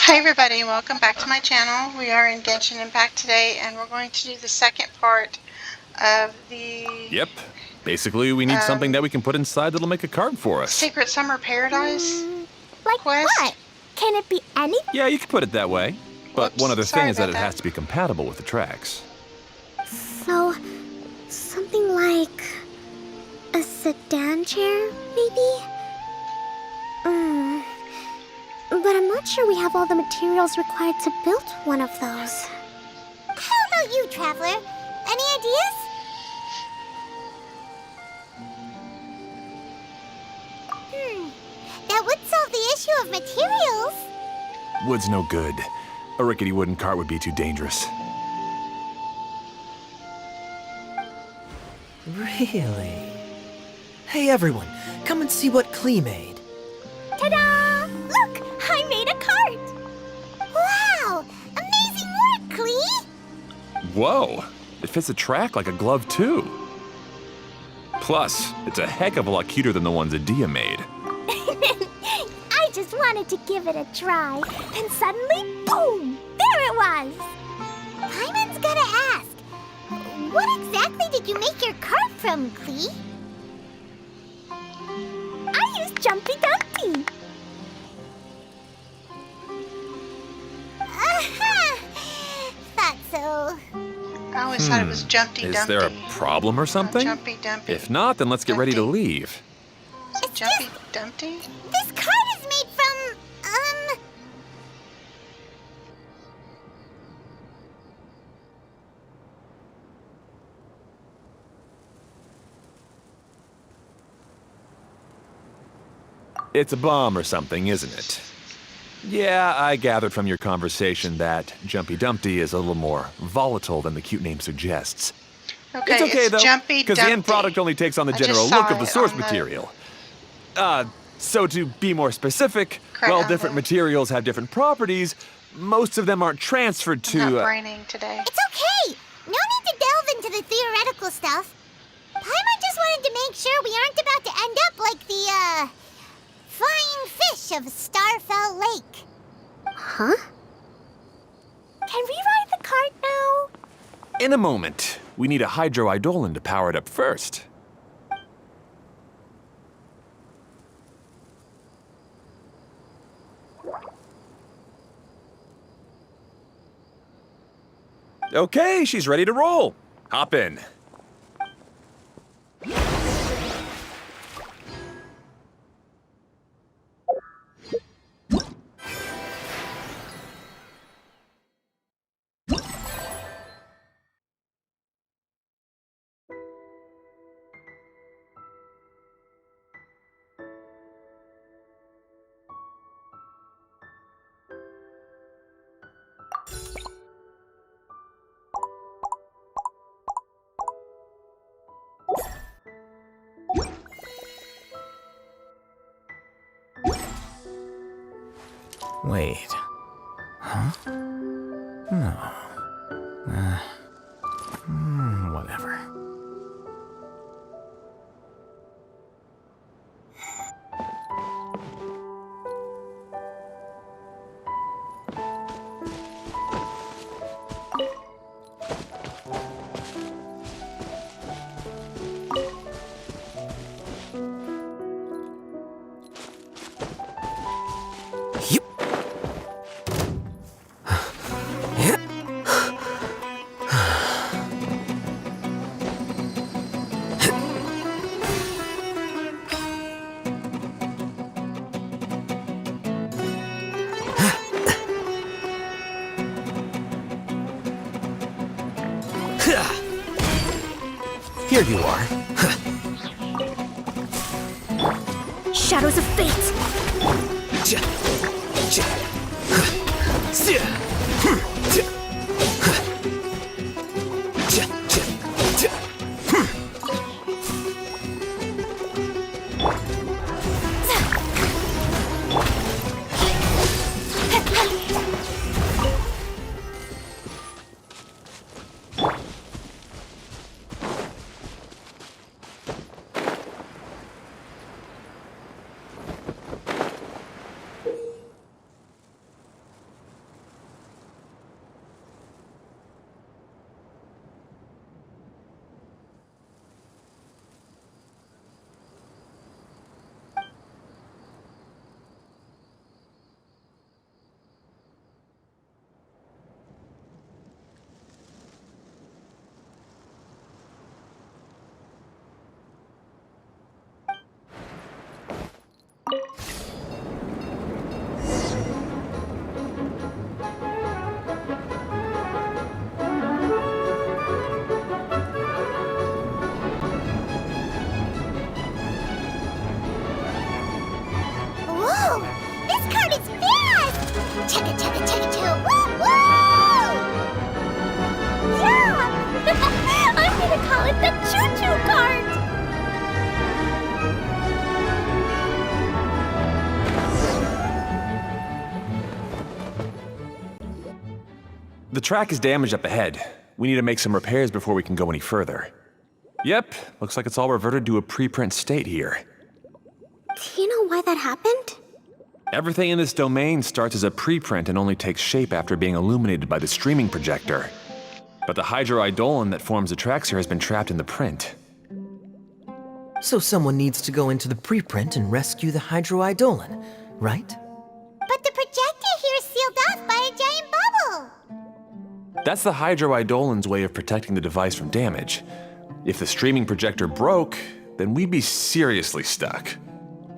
Hi everybody, welcome back to my channel. We are in Genshin Impact today and we're going to do the second part of the Yep. Basically, we need something that we can put inside that'll make a card for us. Secret Summer Paradise Like quest. what? Can it be anything? Yeah, you could put it that way. But Whoops, one other sorry thing is that about it that. has to be compatible with the tracks. So, something like a sedan chair, maybe? But I'm not sure we have all the materials required to build one of those. How about you, Traveler? Any ideas? That would solve the issue of materials. Wood's no good. A rickety wooden cart would be too dangerous. Really? Hey everyone, come and see what Klee made. Ta-da! Look, I made a cart. Wow! Amazing work, Klee! Whoa! It fits the track like a glove, too. Plus, it's a heck of a lot cuter than the ones Adia made. I just wanted to give it a try, and suddenly, boom! There it was! Paimon's gotta ask, what exactly did you make your cart from, Klee? I used Jumpy Dumpty. Aha! Thought so. I always thought it was Jumpty Dumpty. Is there a problem or something? Jumpy Dumpty. If not, then let's get ready to Dumpty. leave. Is it Jumpy Dumpty? This cart is made from, It's a bomb or something, isn't it? Yeah, I gathered from your conversation that Jumpy Dumpty is a little more volatile than the cute name suggests. Okay, It's okay, though, Jumpy because Dumpty. the end product only takes on the I just general saw look of the it source on the- material. So to be more specific, Correct. while different materials have different properties, most of them aren't transferred to... Not braining today. It's okay. No need to delve into the theoretical stuff. Paimon just wanted to make sure we aren't about to end up like the, flying fish of Starfell Lake. Huh? Can we ride the cart now? In a moment, we need a hydroidolin to power it up first. Okay, she's ready to roll. Hop in. Wait. Huh? No. Whatever. Yep. Here you are. Shadows of Fate. Chugga chugga chugga chugga! Woo woo! Yeah! I'm gonna call it the choo-choo cart! The track is damaged up ahead. We need to make some repairs before we can go any further. Yep, looks like it's all reverted to a preprint state here. Do you know why that happened? Everything in this domain starts as a preprint and only takes shape after being illuminated by the streaming projector. But the hydroidolin that forms the tracks here has been trapped in the print. So someone needs to go into the preprint and rescue the hydroidolin, right? But the projector here is sealed off by a giant bubble! That's the hydroidolin's way of protecting the device from damage. If the streaming projector broke, then we'd be seriously stuck.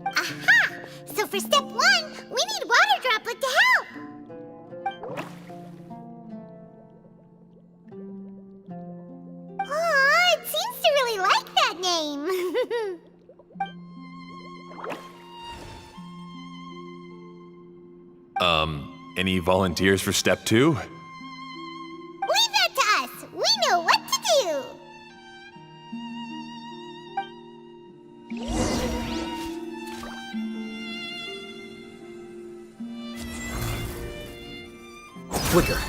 Aha! So for step 1, we need Water Droplet to help! Aw, it seems to really like that name! Any volunteers for step 2? Leave that to us! We know what to do! Quicker.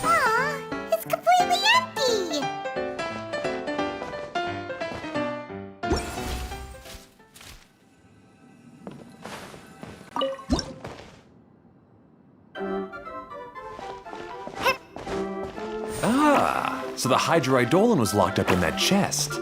Aw, it's completely empty! Ah, so the hydroidolin was locked up in that chest.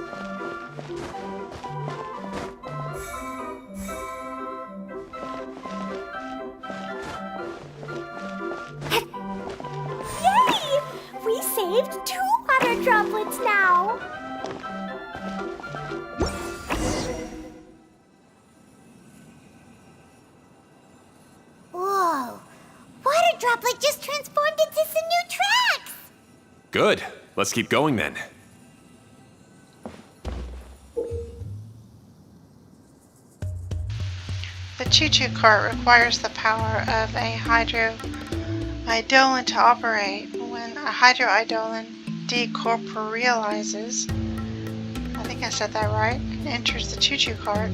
Yay! We saved 2 water droplets now! Whoa! Water Droplet just transformed into some new tracks! Good. Let's keep going then. The choo-choo cart requires the power of a hydroidolin to operate. When a hydroidolin decorporealizes, I think I said that right, and enters the choo-choo cart,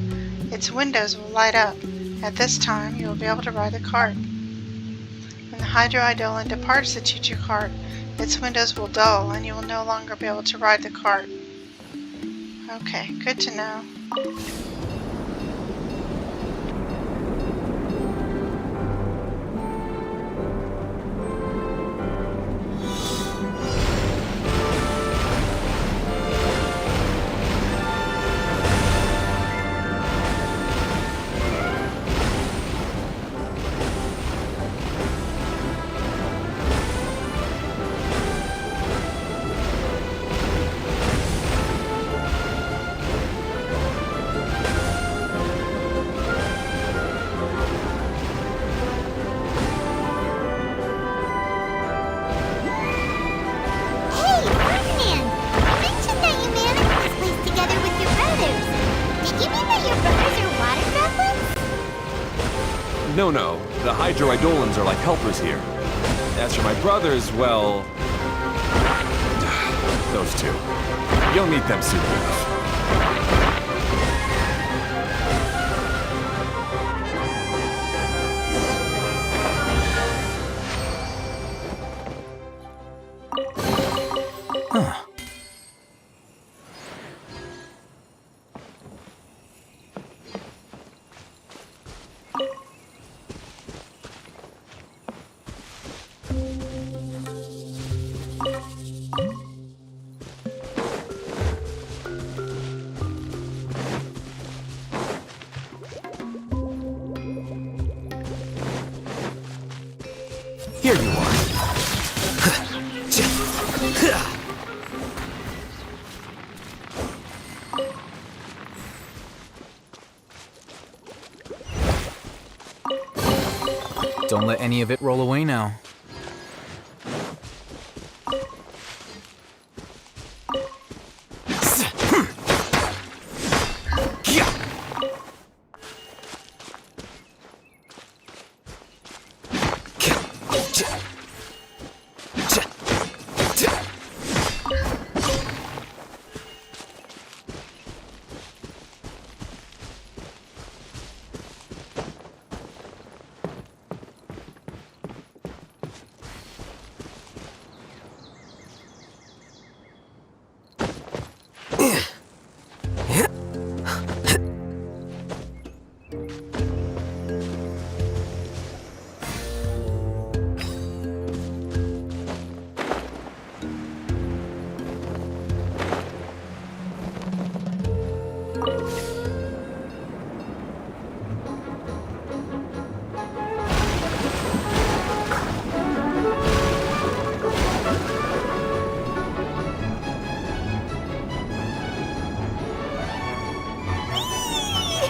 its windows will light up. At this time, you will be able to ride the cart. When the hydroidolin departs the choo-choo cart, its windows will dull and you will no longer be able to ride the cart. Okay, good to know. No, the hydroidolins are like helpers here. As for my brothers, well... those two. You'll meet them soon enough. Here you are. don't let any of it roll away now.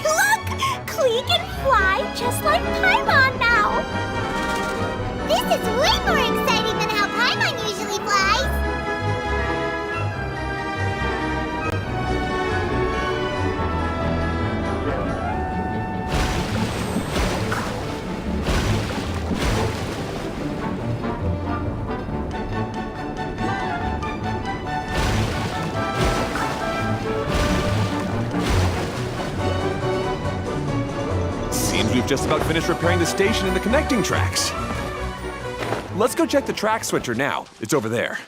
Look! Klee can fly just like Paimon now! This is way more exciting than how Paimon usually flies! Seems we've just about finished repairing the station and the connecting tracks. Let's go check the track switcher now. It's over there.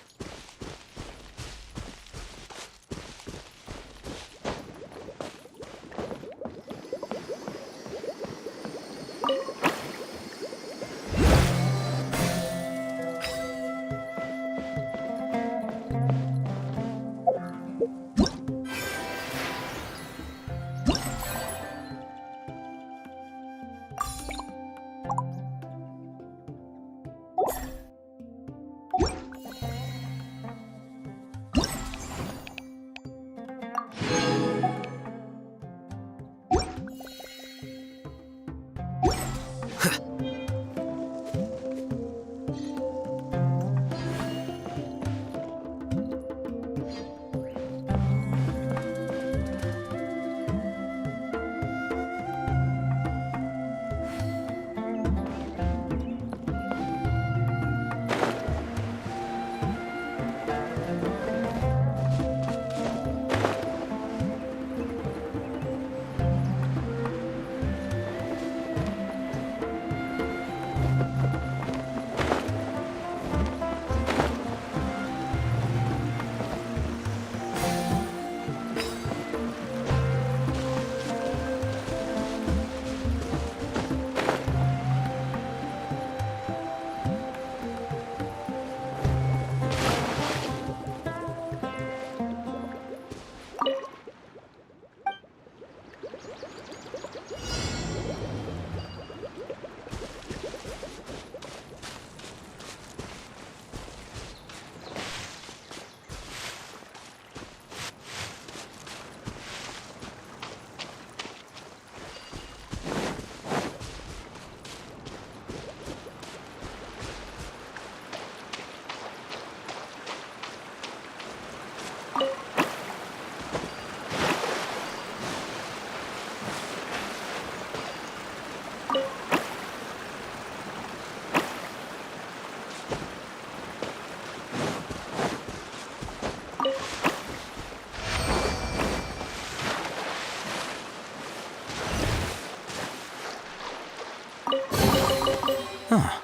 Huh.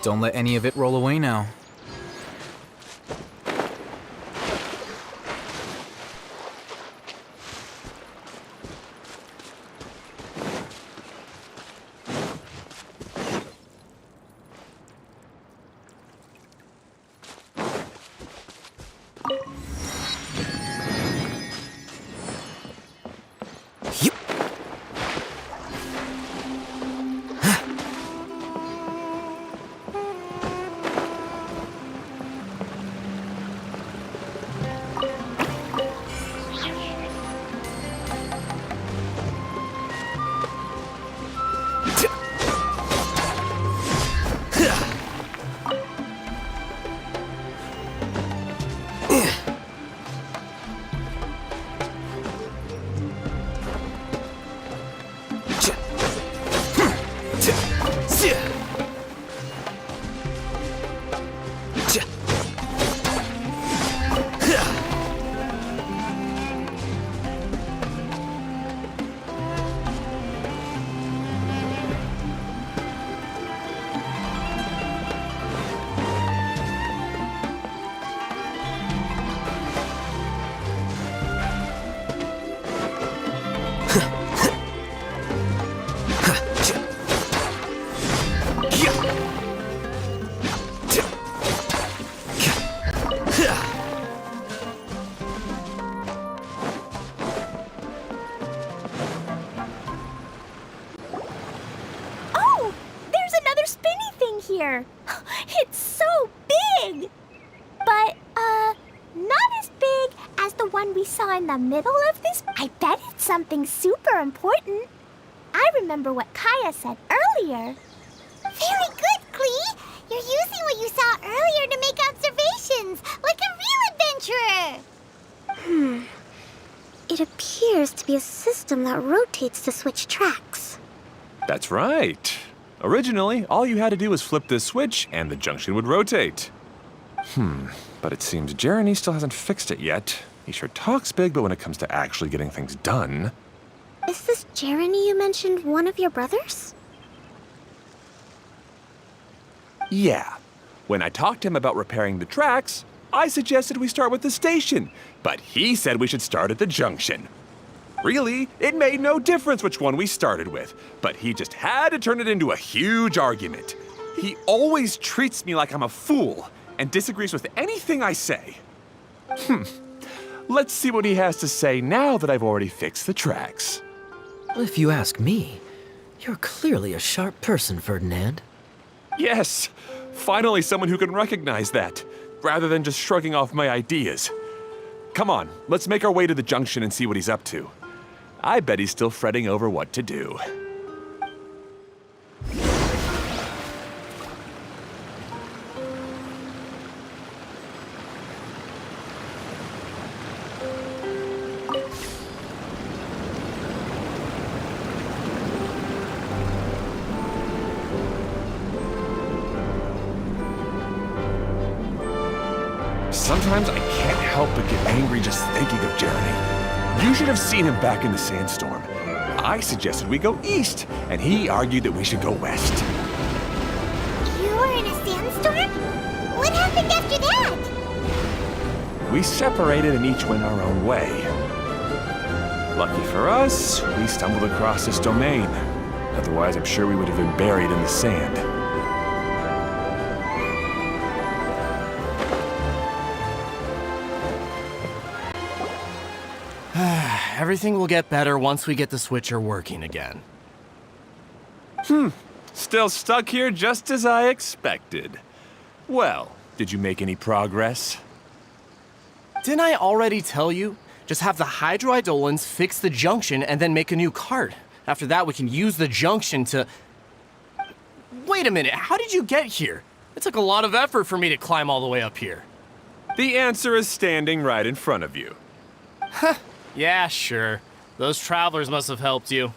Don't let any of it roll away now. Oh, there's another spinny thing here. It's so big. But, not as big as the one we saw in the middle of this. I bet it's something super important. I remember what Kaya said earlier. Very good, Klee. You're using what you saw earlier to make observations, like a real adventurer. It appears to be a system that rotates to switch tracks. That's right. Originally, all you had to do was flip this switch and the junction would rotate. But it seems Jeremy still hasn't fixed it yet. He sure talks big, but when it comes to actually getting things done... Is this Jeremy you mentioned one of your brothers? Yeah. When I talked to him about repairing the tracks, I suggested we start with the station, but he said we should start at the junction. Really, it made no difference which one we started with, but he just had to turn it into a huge argument. He always treats me like I'm a fool and disagrees with anything I say. Let's see what he has to say now that I've already fixed the tracks. If you ask me, you're clearly a sharp person, Ferdinand. Yes, finally someone who can recognize that, rather than just shrugging off my ideas. Come on, let's make our way to the junction and see what he's up to. I bet he's still fretting over what to do. Sometimes I can't help but get angry just thinking of Jeremy. You should have seen him back in the sandstorm. I suggested we go east, and he argued that we should go west. You were in a sandstorm? What happened after that? We separated and each went our own way. Lucky for us, we stumbled across this domain. Otherwise, I'm sure we would have been buried in the sand. Everything will get better once we get the switcher working again. Still stuck here just as I expected. Well, did you make any progress? Didn't I already tell you? Just have the hydroidolins fix the junction and then make a new cart. After that, we can use the junction to... Wait a minute, how did you get here? It took a lot of effort for me to climb all the way up here. The answer is standing right in front of you. Yeah, sure. Those travelers must have helped you.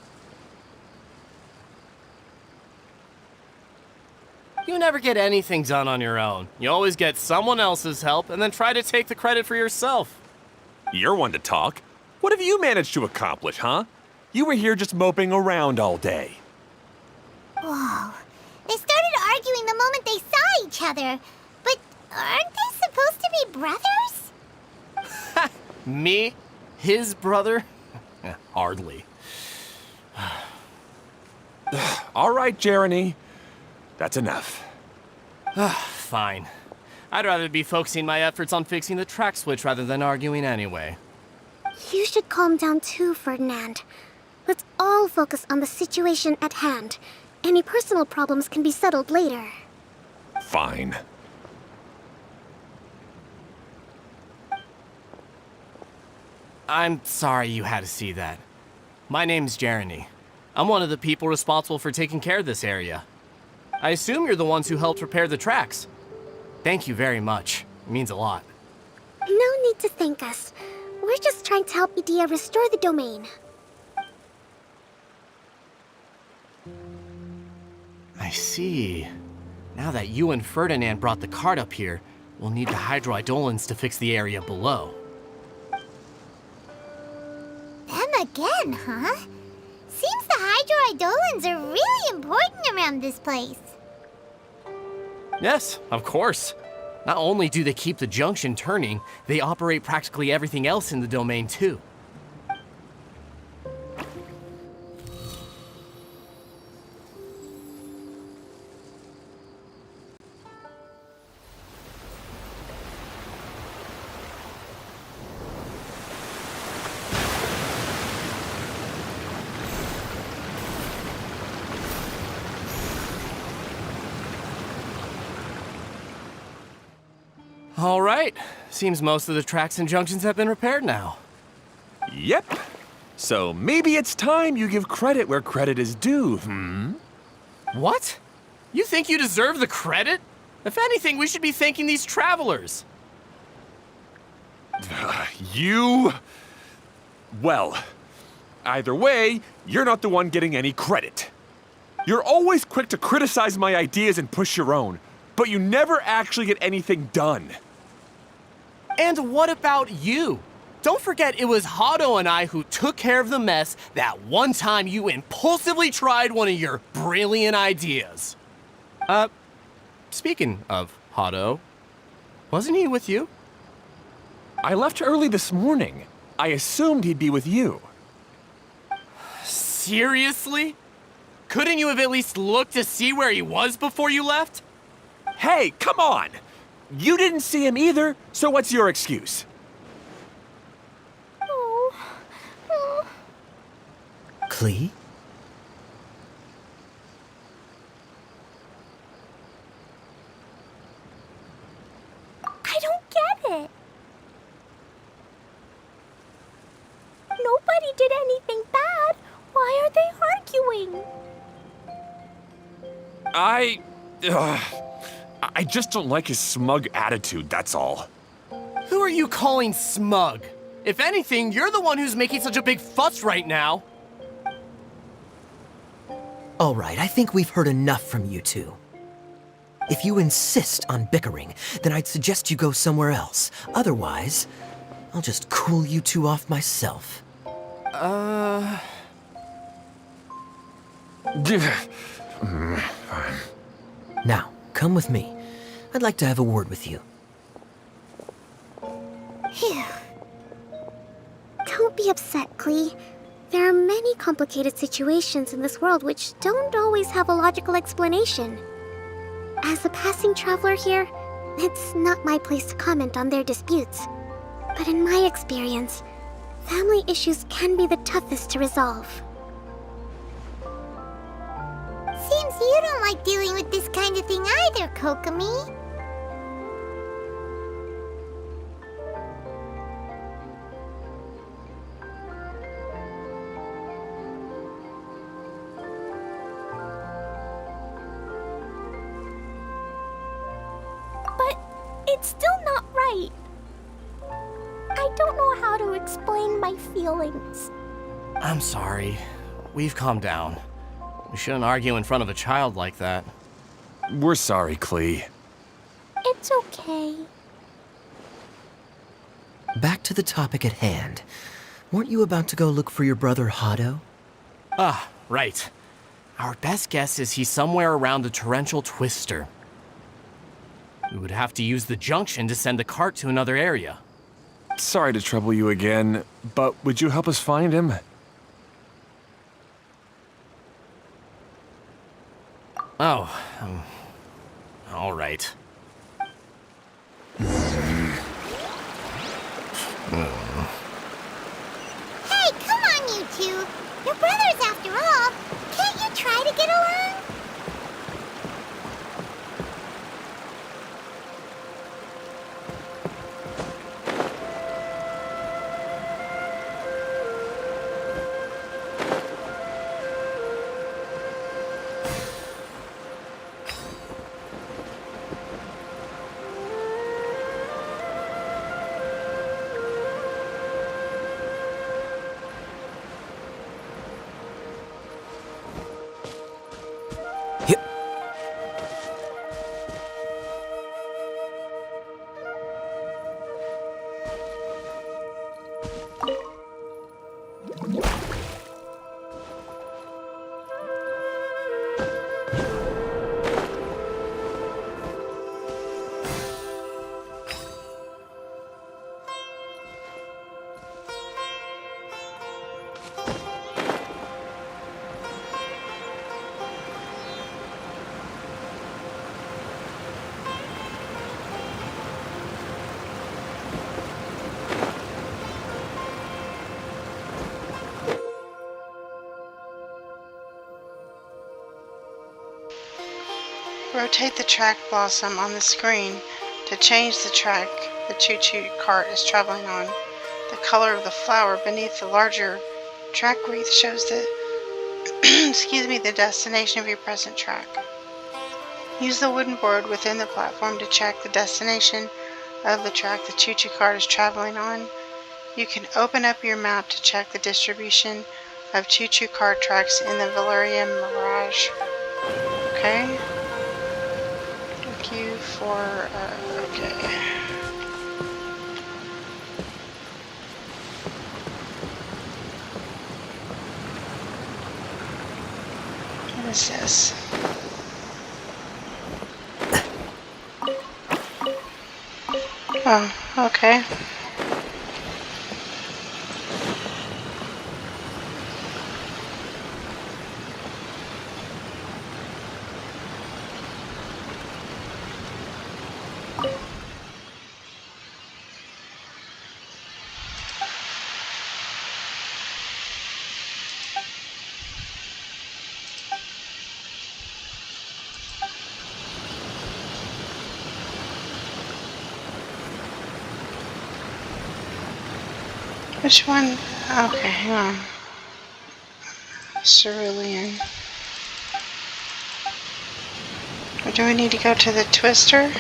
You never get anything done on your own. You always get someone else's help and then try to take the credit for yourself. You're one to talk. What have you managed to accomplish, huh? You were here just moping around all day. Whoa. They started arguing the moment they saw each other. But aren't they supposed to be brothers? Me? His brother? Hardly. All right, Jeremy. That's enough. Fine. I'd rather be focusing my efforts on fixing the track switch rather than arguing anyway. You should calm down too, Ferdinand. Let's all focus on the situation at hand. Any personal problems can be settled later. Fine. I'm sorry you had to see that. My name's Jeremy. I'm one of the people responsible for taking care of this area. I assume you're the ones who helped repair the tracks. Thank you very much. It means a lot. No need to thank us. We're just trying to help Edea restore the domain. I see. Now that you and Ferdinand brought the cart up here, we'll need the hydroidolins to fix the area below. Them again, huh? Seems the hydroidolins are really important around this place. Yes, of course. Not only do they keep the junction turning, they operate practically everything else in the domain too. All right. Seems most of the tracks and junctions have been repaired now. Yep. So maybe it's time you give credit where credit is due, What? You think you deserve the credit? If anything, we should be thanking these travelers. You... Well, either way, you're not the one getting any credit. You're always quick to criticize my ideas and push your own, but you never actually get anything done. And what about you? Don't forget it was Hado and I who took care of the mess that one time you impulsively tried one of your brilliant ideas. Speaking of Hado, wasn't he with you? I left early this morning. I assumed he'd be with you. Seriously? Couldn't you have at least looked to see where he was before you left? Hey, come on! You didn't see him either, so what's your excuse? Klee? I don't get it. Nobody did anything bad. Why are they arguing? I just don't like his smug attitude, that's all. Who are you calling smug? If anything, you're the one who's making such a big fuss right now. All right, I think we've heard enough from you two. If you insist on bickering, then I'd suggest you go somewhere else. Otherwise, I'll just cool you two off myself. Now, come with me. I'd like to have a word with you. Phew. Don't be upset, Klee. There are many complicated situations in this world which don't always have a logical explanation. As a passing traveler here, it's not my place to comment on their disputes. But in my experience, family issues can be the toughest to resolve. Seems you don't like dealing with this kind of thing either, Kokomi. But it's still not right. I don't know how to explain my feelings. I'm sorry. We've calmed down. We shouldn't argue in front of a child like that. We're sorry, Klee. It's okay. Back to the topic at hand. Weren't you about to go look for your brother Hado? Ah, right. Our best guess is he's somewhere around the torrential twister. We would have to use the junction to send the cart to another area. Sorry to trouble you again, but would you help us find him? Oh, all right. Hey, come on, you two. You're brothers after all. Can't you try to get along? Yep. Rotate the track blossom on the screen to change the track the choo-choo cart is traveling on. The color of the flower beneath the larger track wreath shows the the destination of your present track. Use the wooden board within the platform to check the destination of the track the choo-choo cart is traveling on. You can open up your map to check the distribution of choo-choo cart tracks in the Valeria Mirage. Okay. Thank you for, okay. What is this? Oh, okay. Which one? Okay, hang on. Cerulean. Or do we need to go to the Twister?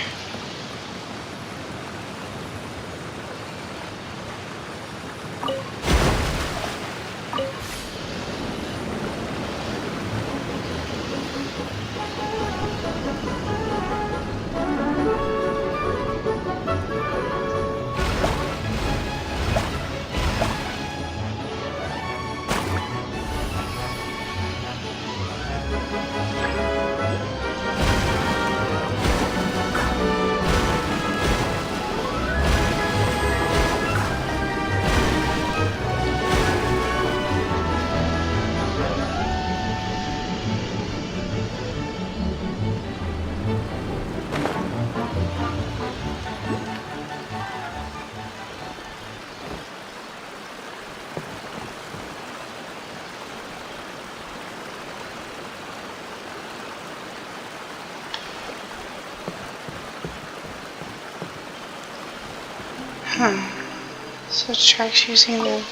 So tracks using the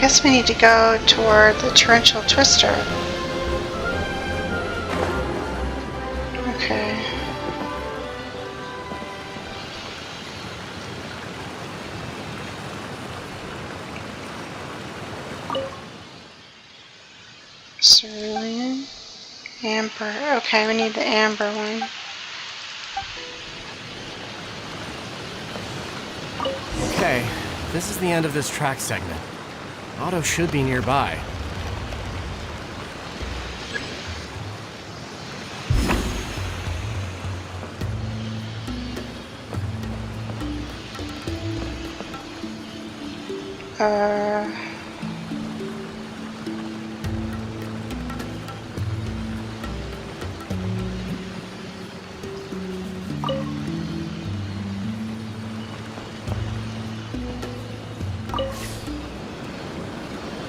guess we need to go toward the torrential twister. Okay. Cerulean. Amber. Okay, we need the amber one. Okay, this is the end of this track segment. Otto should be nearby.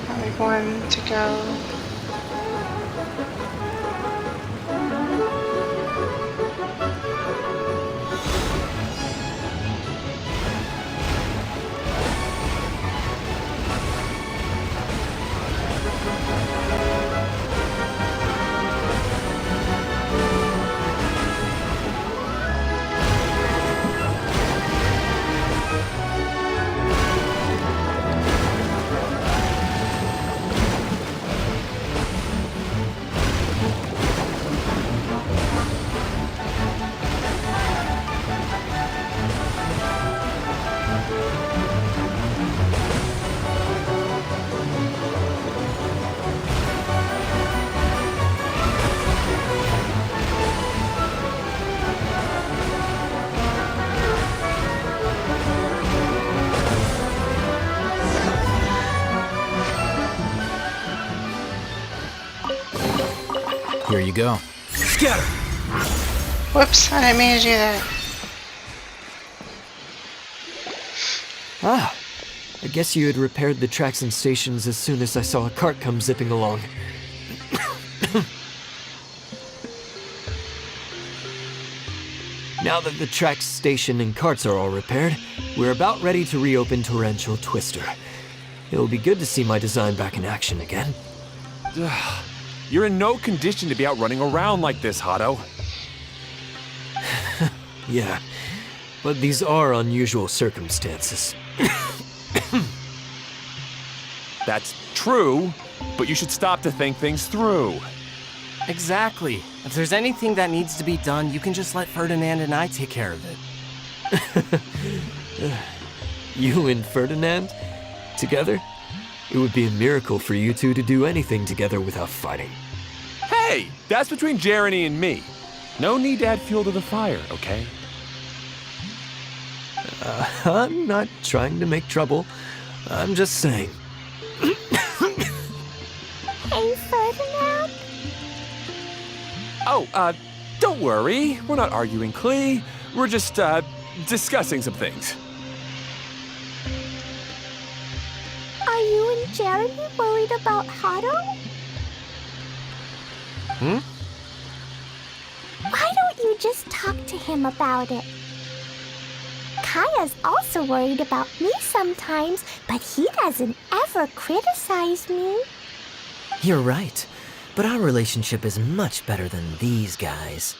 Probably one to go. Here you go. Scatter! Whoops, I didn't mean to do that. Ah, I guess you had repaired the tracks and stations as soon as I saw a cart come zipping along. Now that the tracks, station, and carts are all repaired, we're about ready to reopen Torrential Twister. It'll be good to see my design back in action again. You're in no condition to be out running around like this, Hado. Yeah, but these are unusual circumstances. That's true, but you should stop to think things through. Exactly. If there's anything that needs to be done, you can just let Ferdinand and I take care of it. You and Ferdinand? Together? It would be a miracle for you two to do anything together without fighting. Hey, that's between Jeremy and me. No need to add fuel to the fire, okay? I'm not trying to make trouble. I'm just saying. Hey, Ferdinand? Oh, don't worry. We're not arguing, Klee. We're just, discussing some things. Are you and Jeremy worried about Hado? Why don't you just talk to him about it? Kaya's also worried about me sometimes, but he doesn't ever criticize me. You're right, but our relationship is much better than these guys.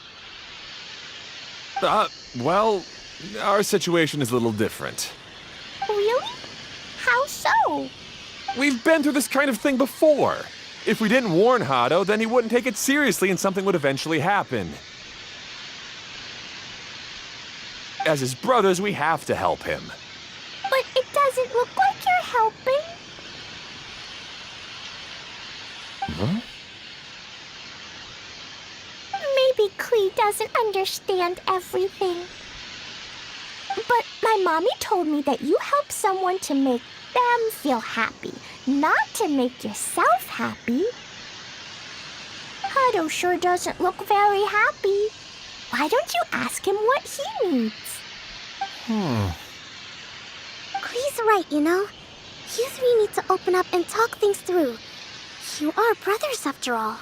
Well, our situation is a little different. Really? How so? We've been through this kind of thing before. If we didn't warn Hado, then he wouldn't take it seriously and something would eventually happen. As his brothers, we have to help him. But it doesn't look like you're helping. Huh? Maybe Klee doesn't understand everything. But my mommy told me that you help someone to make them feel happy, not to make yourself happy. Hado sure doesn't look very happy. Why don't you ask him what he needs? Klee's right, you know. You three need to open up and talk things through. You are brothers after all.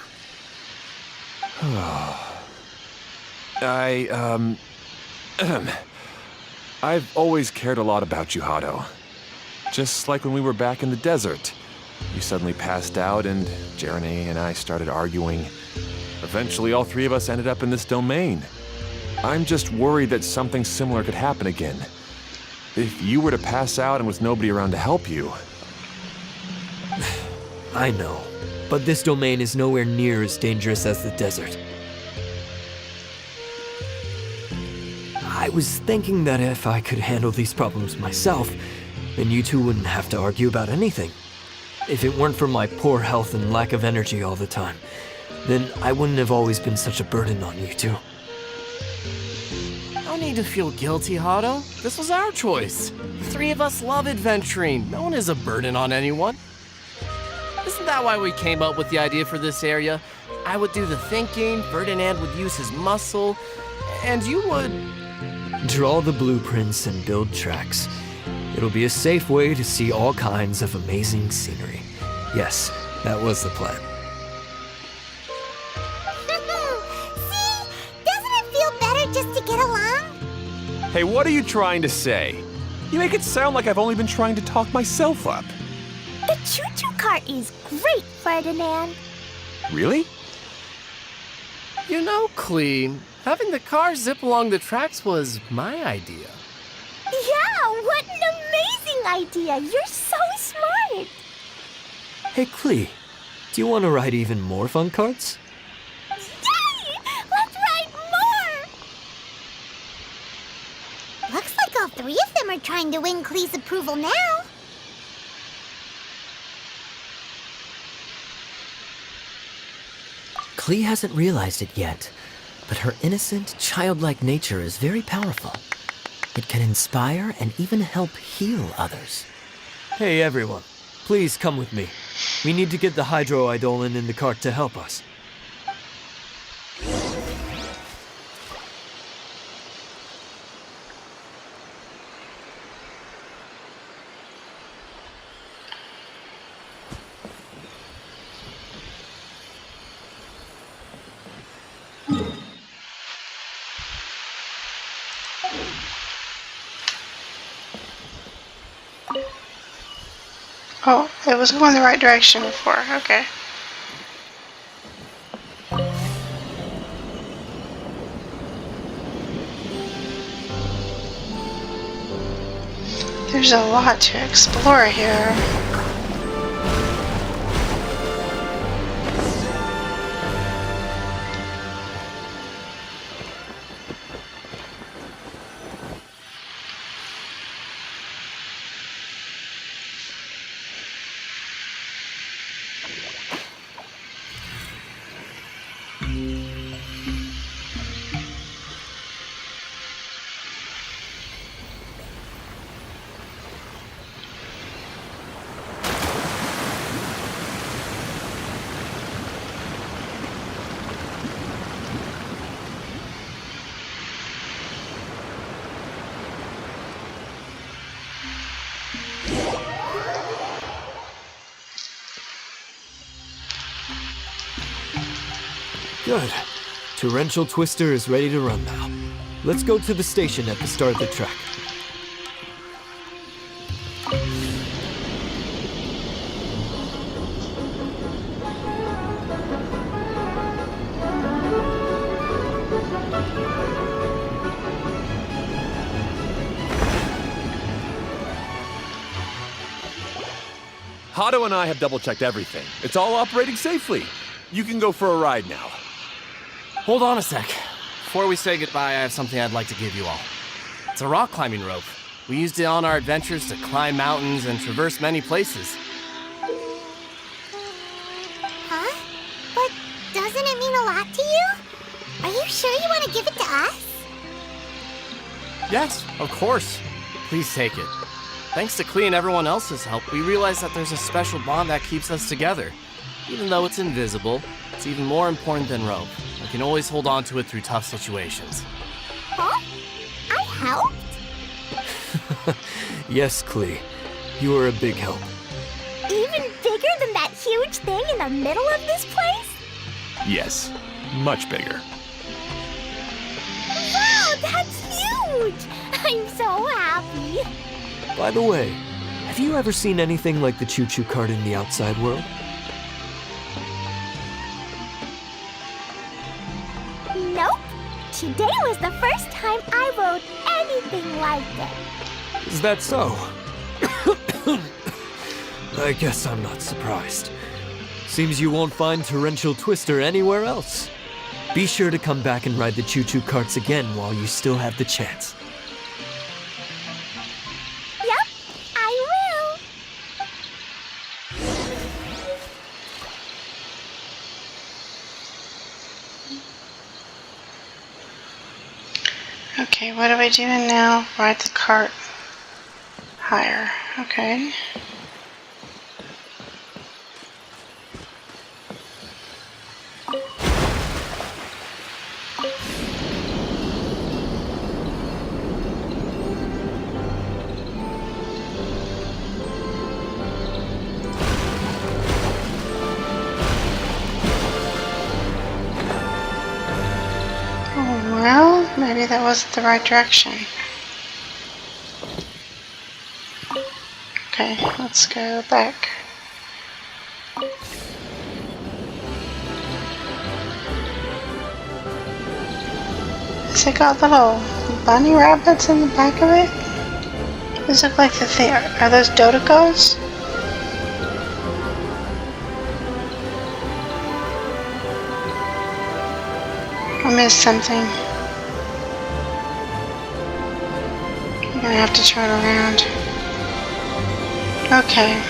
I've always cared a lot about you, Hado. Just like when we were back in the desert. You suddenly passed out, and Jeremy and I started arguing. Eventually, all three of us ended up in this domain. I'm just worried that something similar could happen again. If you were to pass out and with nobody around to help you... I know, but this domain is nowhere near as dangerous as the desert. I was thinking that if I could handle these problems myself, then you two wouldn't have to argue about anything. If it weren't for my poor health and lack of energy all the time, then I wouldn't have always been such a burden on you two. No need to feel guilty, Hado. This was our choice. The three of us love adventuring. No one is a burden on anyone. Isn't that why we came up with the idea for this area? I would do the thinking, Ferdinand would use his muscle, and you would... Draw the blueprints and build tracks. It'll be a safe way to see all kinds of amazing scenery. Yes, that was the plan. See? Doesn't it feel better just to get along? Hey, what are you trying to say? You make it sound like I've only been trying to talk myself up. The choo-choo cart is great, Ferdinand. Really? You know, Clee, having the car zip along the tracks was my idea. Yeah, what an amazing idea! You're so smart! Hey, Klee, do you want to ride even more fun carts? Yay! Let's ride more! Looks like all three of them are trying to win Klee's approval now. Klee hasn't realized it yet, but her innocent, childlike nature is very powerful. It can inspire and even help heal others. Hey everyone, please come with me. We need to get the hydroidolin in the cart to help us. Oh, it was going the right direction before. Okay. There's a lot to explore here. Good. Torrential Twister is ready to run now. Let's go to the station at the start of the track. Hado and I have double-checked everything. It's all operating safely. You can go for a ride now. Hold on a sec. Before we say goodbye, I have something I'd like to give you all. It's a rock climbing rope. We used it on our adventures to climb mountains and traverse many places. Huh? But doesn't it mean a lot to you? Are you sure you want to give it to us? Yes, of course. Please take it. Thanks to Klee and everyone else's help, we realized that there's a special bond that keeps us together. Even though it's invisible, it's even more important than rope. We can always hold on to it through tough situations. Huh? I helped? Yes, Klee. You are a big help. Even bigger than that huge thing in the middle of this place? Yes, much bigger. Wow, that's huge! I'm so happy. By the way, I Have you ever seen anything like the choo-choo cart in the outside world? Nope. Today was the first time I rode anything like it. Is that so? I guess I'm not surprised. Seems you won't find Torrential Twister anywhere else. Be sure to come back and ride the choo-choo carts again while you still have the chance. Yep, I will. Okay, what are we doing now? Ride the cart higher. Okay. Well, maybe that wasn't the right direction. Okay, let's go back. Has it got little bunny rabbits in the back of it? Those look like the thing. Are those Dodicos? I missed something. I'm gonna have to turn around. Okay.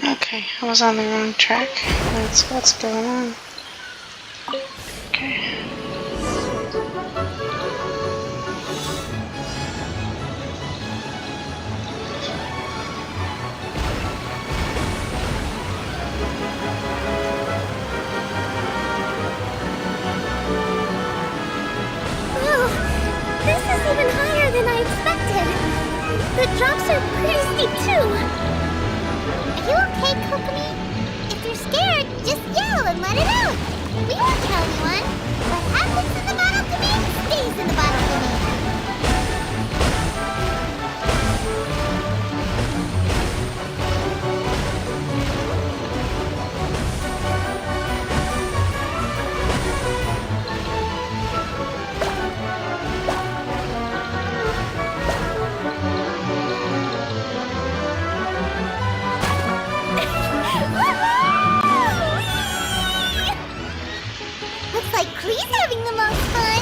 Okay, I was on the wrong track. That's what's going on. Okay. Wow, this is even higher than I expected. The drops are pretty steep too. Are you okay, Kokomi? If you're scared, just yell and let it out. We won't tell anyone. What happens in the bottle domain stays in the bottle domain. Looks like Klee's having the most fun.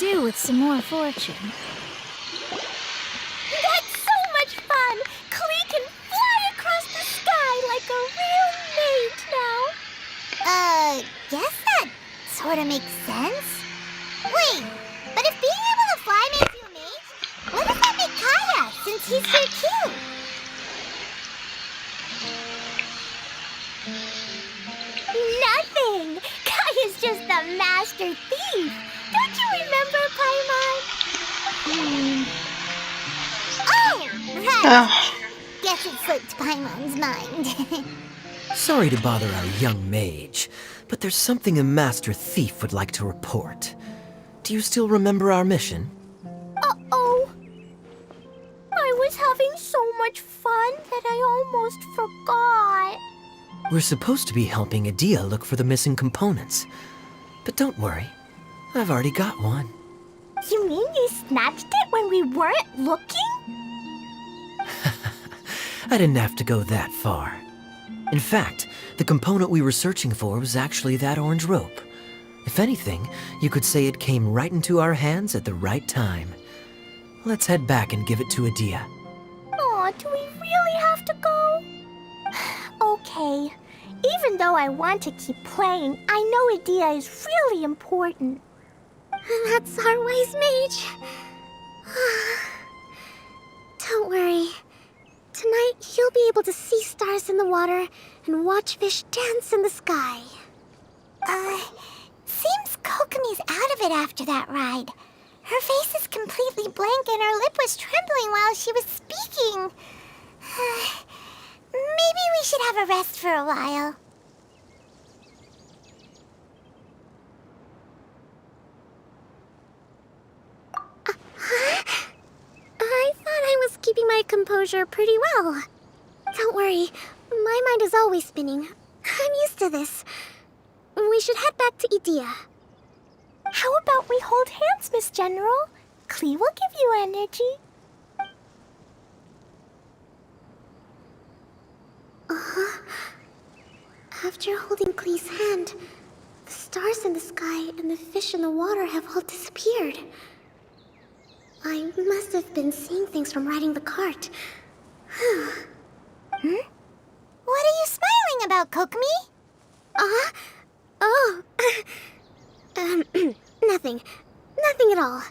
do with some more fortune. That's so much fun! Klee can fly across the sky like a real mage now. Guess that sort of makes sense. Wait, but if being able to fly makes you a mage, what does that make Kaya, since he's so cute? Nothing! Kaya's just the master thief! Don't you remember, Paimon? Oh, right. Oh, Guess it slipped Paimon's mind. Sorry to bother our young mage, but there's something a master thief would like to report. Do you still remember our mission? Uh-oh. I was having so much fun that I almost forgot. We're supposed to be helping Adia look for the missing components. But don't worry, I've already got one. You mean you snatched it when we weren't looking? I didn't have to go that far. In fact, the component we were searching for was actually that orange rope. If anything, you could say it came right into our hands at the right time. Let's head back and give it to Adia. Aw, do we really have to go? Okay. Even though I want to keep playing, I know Adia is really important. That's our wise mage. Don't worry. Tonight, he'll be able to see stars in the water and watch fish dance in the sky. Seems Kokomi's out of it after that ride. Her face is completely blank and her lip was trembling while she was speaking. Maybe we should have a rest for a while. I thought I was keeping my composure pretty well. Don't worry, my mind is always spinning. I'm used to this. We should head back to Idia. How about we hold hands, Miss General? Klee will give you energy. After holding Klee's hand, the stars in the sky and the fish in the water have all disappeared. I must have been seeing things from riding the cart. What are you smiling about, Kokomi? Oh. Nothing. Nothing at all.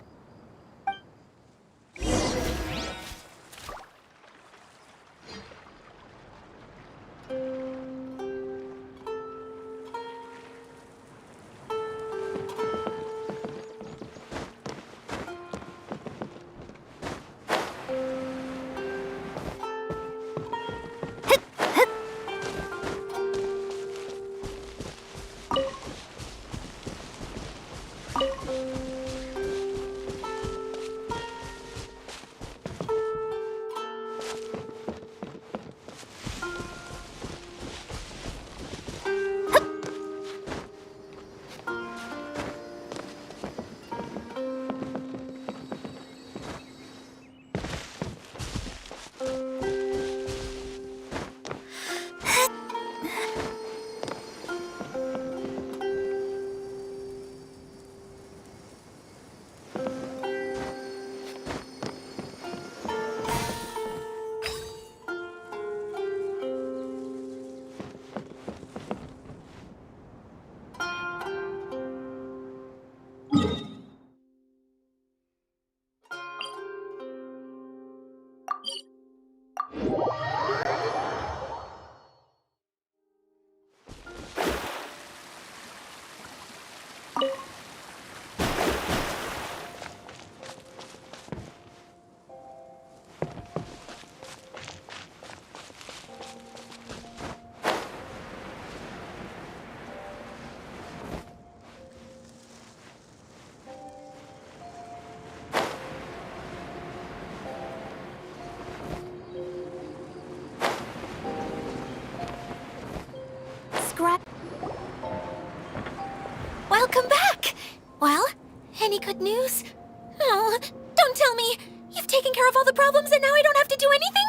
Welcome back! Well, any good news? Oh, don't tell me! You've taken care of all the problems and now I don't have to do anything?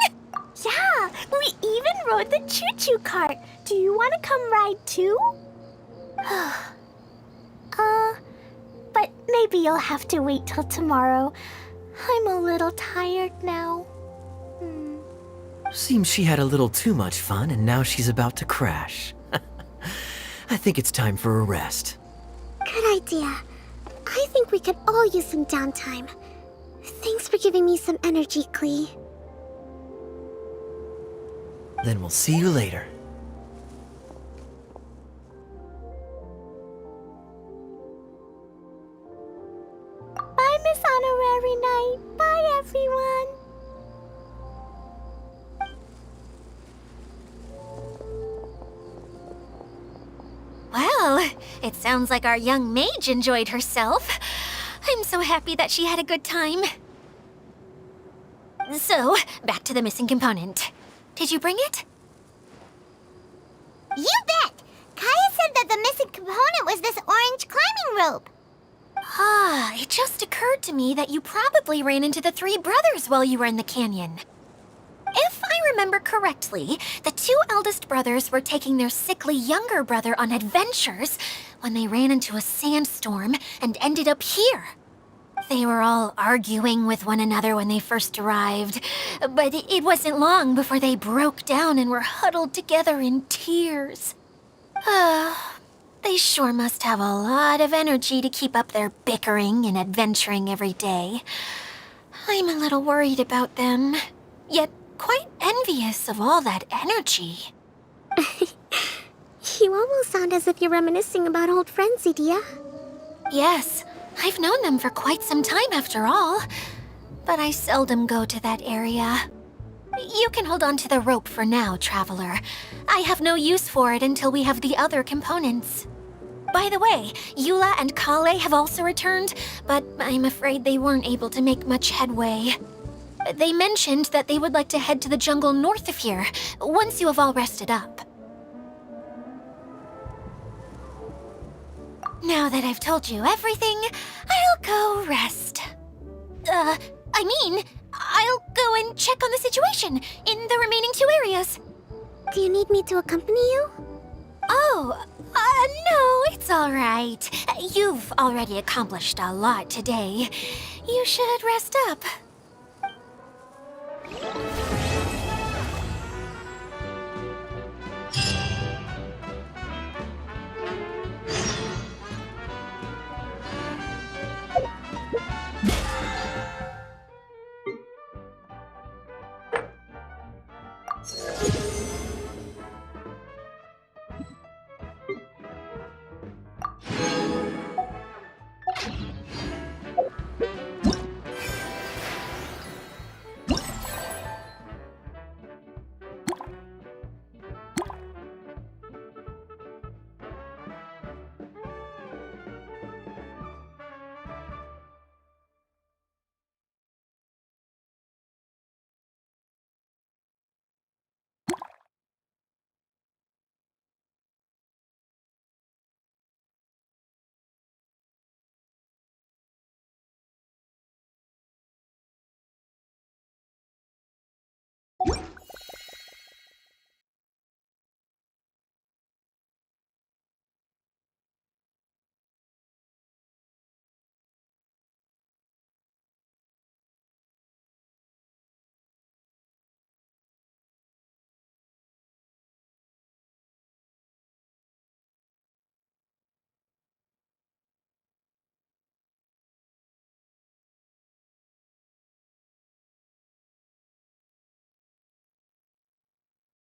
Yeah, we even rode the choo-choo cart. Do you want to come ride too? But maybe you'll have to wait till tomorrow. I'm a little tired now. Seems she had a little too much fun and now she's about to crash. I think it's time for a rest. Good idea. I think we could all use some downtime. Thanks for giving me some energy, Klee. Then we'll see you later. Bye, Miss Honorary Knight. Bye, everyone. Well, it sounds like our young mage enjoyed herself. I'm so happy that she had a good time. So, back to the missing component. Did you bring it? You bet! Kaya said that the missing component was this orange climbing rope. Ah, it just occurred to me that you probably ran into the three brothers while you were in the canyon. If I remember correctly, the two eldest brothers were taking their sickly younger brother on adventures when they ran into a sandstorm and ended up here. They were all arguing with one another when they first arrived, but it wasn't long before they broke down and were huddled together in tears. They sure must have a lot of energy to keep up their bickering and adventuring every day. I'm a little worried about them, yet quite envious of all that energy. You almost sound as if you're reminiscing about old friends, Idia. Yes, I've known them for quite some time after all, but I seldom go to that area. You can hold on to the rope for now, Traveler. I have no use for it until we have the other components. By the way, Eula and Kale have also returned, but I'm afraid they weren't able to make much headway. They mentioned that they would like to head to the jungle north of here, once you have all rested up. Now that I've told you everything, I'll go rest. I'll go and check on the situation in the remaining two areas. Do you need me to accompany you? Oh, no, it's all right. You've already accomplished a lot today. You should rest up.